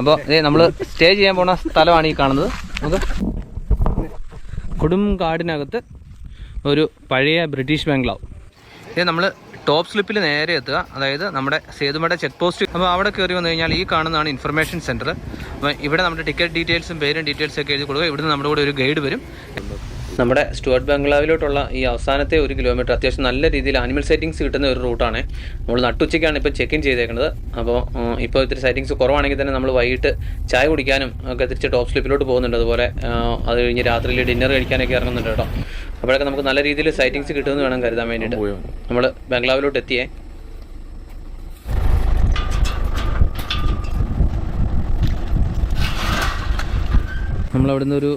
അപ്പോൾ നമ്മൾ സ്റ്റേ ചെയ്യാൻ പോണ സ്ഥലമാണ് ഈ കാണുന്നത്. നമുക്ക് കൊടും കാടിനകത്ത് ഒരു പഴയ ബ്രിട്ടീഷ് ബംഗ്ലാവ്. ഇത് നമ്മൾ ടോപ്പ് സ്ലിപ്പിൽ നേരെ എത്തുക, അതായത് നമ്മുടെ സേതുമട ചെക്ക് പോസ്റ്റ്. അപ്പോൾ അവിടെ കയറി വന്നു കഴിഞ്ഞാൽ ഈ കാണുന്നതാണ് ഇൻഫർമേഷൻ സെൻറ്റർ. അപ്പോൾ ഇവിടെ നമ്മുടെ ടിക്കറ്റ് ഡീറ്റെയിൽസും പേരും ഡീറ്റെയിൽസും ഒക്കെ എഴുതി കൊടുക്കുക. ഇവിടുന്ന് നമ്മുടെ കൂടെ ഒരു ഗൈഡ് വരും. നമ്മുടെ സ്റ്റുവർട്ട് ബംഗ്ലാവിലോട്ടുള്ള ഈ അവസാനത്തെ 1 കിലോമീറ്റർ അത്യാവശ്യം നല്ല രീതിയിൽ ആനിമൽ സൈറ്റിങ്സ് കിട്ടുന്ന ഒരു റൂട്ടാണ്. നമ്മൾ നട്ടുച്ചയ്ക്കാണ് ഇപ്പോൾ ചെക്ക് ഇൻ ചെയ്തേക്കുന്നത്. അപ്പോൾ ഇപ്പോൾ ഇത്തിരി സൈറ്റിങ്സ് കുറവാണെങ്കിൽ തന്നെ നമ്മൾ വൈകിട്ട് ചായ കുടിക്കാനും ഒക്കെ തിരിച്ച് ടോപ്പ് സ്ലിപ്പിലോട്ട് പോകുന്നുണ്ട്. അതുപോലെ അത് കഴിഞ്ഞ് രാത്രിയിൽ ഡിന്നർ കഴിക്കാനൊക്കെ ഇറങ്ങുന്നുണ്ട് കേട്ടോ. അപ്പോഴൊക്കെ നമുക്ക് നല്ല രീതിയിൽ സൈറ്റിങ്സ് കിട്ടുമെന്ന് വേണം കരുതാൻ വേണ്ടിയിട്ട്. നമ്മൾ ബംഗ്ലാവിലോട്ട് എത്തിയേ. നമ്മളവിടുന്ന് ഒരു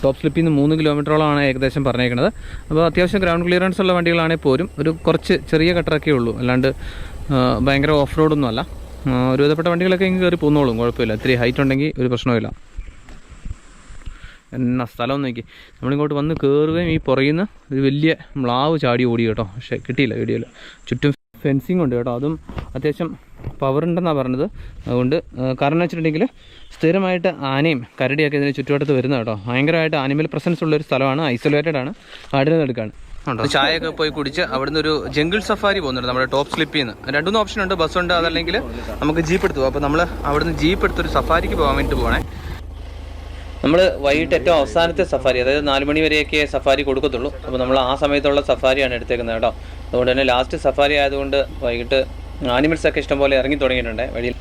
ടോപ്പ് സ്ലിപ്പിൽ നിന്ന് 3 കിലോമീറ്ററോളമാണ് ഏകദേശം പറഞ്ഞേക്കുന്നത്. അപ്പോൾ അത്യാവശ്യം ഗ്രൗണ്ട് ക്ലിയറൻസ് ഉള്ള വണ്ടികളാണെങ്കിൽ പോരും ഒരു കുറച്ച് ചെറിയ കട്ടറൊക്കെ ഉള്ളൂ, അല്ലാണ്ട് ഭയങ്കര ഓഫ് റോഡൊന്നും അല്ല. ഒരുവിധപ്പെട്ട വണ്ടികളൊക്കെ ഇങ്ങ് കയറി പോന്നോളും, കുഴപ്പമില്ല. ഇത്തിരി ഹൈറ്റ് ഉണ്ടെങ്കിൽ ഒരു പ്രശ്നമില്ല. എന്നാ സ്ഥലം നോക്കി നമ്മളിങ്ങോട്ട് വന്ന് കയറുകയും ഈ പുറയുന്ന ഒരു വലിയ മ്ലാവ് ചാടി ഓടി കേട്ടോ. പക്ഷേ കിട്ടിയില്ല വീഡിയോയിൽ. ചുറ്റും ഫെൻസിങ് ഉണ്ട് കേട്ടോ, അതും അത്യാവശ്യം പവറുണ്ടെന്നാണ് പറഞ്ഞത്. അതുകൊണ്ട് കാരണം വെച്ചിട്ടുണ്ടെങ്കിൽ സ്ഥിരമായിട്ട് ആനയും കരടിയൊക്കെ ഇതിന് ചുറ്റുവട്ടത്ത് വരുന്ന കേട്ടോ. ഭയങ്കരമായിട്ട് ആനിമൽ പ്രസൻസ് ഉള്ളൊരു സ്ഥലമാണ്, ഐസൊലേറ്റഡ് ആണ്, കാടിന് നടുക്കാണ്. ചായയൊക്കെ പോയി കുടിച്ച് അവിടുന്ന് ഒരു ജംഗിൾ സഫാരി പോകുന്നുണ്ട് നമ്മുടെ ടോപ്പ് സ്ലിപ്പിൽ നിന്ന്. 2-3 ഓപ്ഷൻ ഉണ്ട്, ബസ്സുണ്ട്, അതല്ലെങ്കിൽ നമുക്ക് ജീപ്പ് എടുത്തു പോകും. അപ്പോൾ നമ്മൾ അവിടുന്ന് ജീപ്പ് എടുത്തൊരു സഫാരിക്ക് പോകാൻ വേണ്ടിയിട്ട് പോകണേ. നമ്മൾ വൈകിട്ട് ഏറ്റവും അവസാനത്തെ സഫാരി, അതായത് 4 മണി വരെയൊക്കെ സഫാരി കൊടുക്കത്തുള്ളൂ. അപ്പോൾ നമ്മൾ ആ സമയത്തുള്ള സഫാരിയാണ് എടുത്തേക്കുന്നത് കേട്ടോ. അതുകൊണ്ട് തന്നെ ലാസ്റ്റ് സഫാരി ആയതുകൊണ്ട് വൈകിട്ട് ആനിമൽസൊക്കെ ഇഷ്ടംപോലെ ഇറങ്ങി തുടങ്ങിയിട്ടുണ്ട് വഴിയിൽ.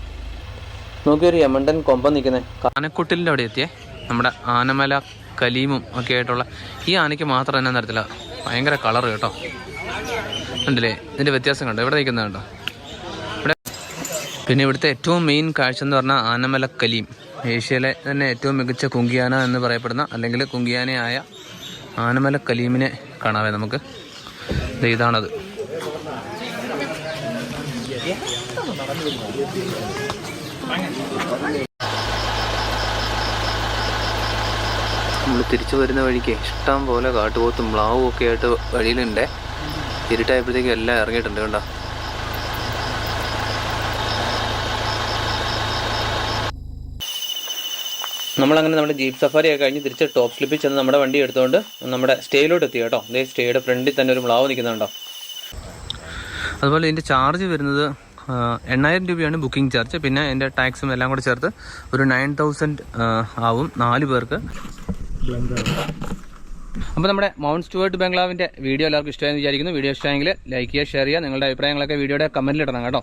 നോക്കിയൊരു യമണ്ടൻ കൊമ്പൻ നിൽക്കുന്നത് ആനക്കൊട്ടിലിൻ്റെ അവിടെ എത്തിയേ. നമ്മുടെ ആനമല കലീമും ഒക്കെ ആയിട്ടുള്ള ഈ ആനയ്ക്ക് മാത്രം തന്നെ തരത്തില്ല, ഭയങ്കര കളർ കേട്ടോ. ഉണ്ടല്ലേ, ഇതിൻ്റെ വ്യത്യാസം കണ്ടോ ഇവിടെ നിൽക്കുന്നത് കണ്ടോ. ഇവിടെ പിന്നെ ഇവിടുത്തെ ഏറ്റവും മെയിൻ കാഴ്ച എന്ന് പറഞ്ഞാൽ ആനമല കലീം, ഏഷ്യയിലെ തന്നെ ഏറ്റവും മികച്ച കുങ്കിയാന എന്ന് പറയപ്പെടുന്ന അല്ലെങ്കിൽ കുങ്കിയാനയായ ആനമല കലീമിനെ കാണാവേ നമുക്ക്. ഇതാണത്. നമ്മൾ തിരിച്ചു വരുന്ന വഴിക്ക് ഇഷ്ടം പോലെ കാട്ടുപോത്തും മ്ലാവും ഒക്കെ ആയിട്ട് വഴിയിലുണ്ട്. ഇരുട്ടായപ്പോഴത്തേക്കും എല്ലാം ഇറങ്ങിയിട്ടുണ്ട് കണ്ടോ. നമ്മളങ്ങനെ നമ്മുടെ ജീപ്പ് സഫാരി ഒക്കെ കഴിഞ്ഞ് തിരിച്ച് ടോപ്പ് സ്ലിപ്പിൽ ചെന്ന് നമ്മുടെ വണ്ടി എടുത്തുകൊണ്ട് നമ്മുടെ സ്റ്റേയിലോട്ട് എത്തി കേട്ടോ. അതേ സ്റ്റേയുടെ ഫ്രണ്ടിൽ തന്നെ ഒരു മ്ലാവ് നിൽക്കുന്നുണ്ടോ. അതുപോലെ ഇതിൻ്റെ ചാർജ് വരുന്നത് 8000 രൂപയാണ് ബുക്കിംഗ് ചാർജ്. പിന്നെ എൻ്റെ ടാക്സും എല്ലാം കൂടെ ചേർത്ത് ഒരു 9000 ആവും 4 പേർക്ക്. അപ്പോൾ നമ്മുടെ മൗണ്ട് സ്റ്റുവർട്ട് ബംഗ്ലാവിൻ്റെ വീഡിയോ എല്ലാവർക്കും ഇഷ്ടമായെന്ന് വിചാരിക്കുന്നു. വീഡിയോ ഇഷ്ടമായെങ്കിൽ ലൈക്ക് ചെയ്യുക, ഷെയർ ചെയ്യുക. നിങ്ങളുടെ അഭിപ്രായങ്ങളൊക്കെ വീഡിയോയുടെ കമൻറ്റിൽ ഇടണം കേട്ടോ.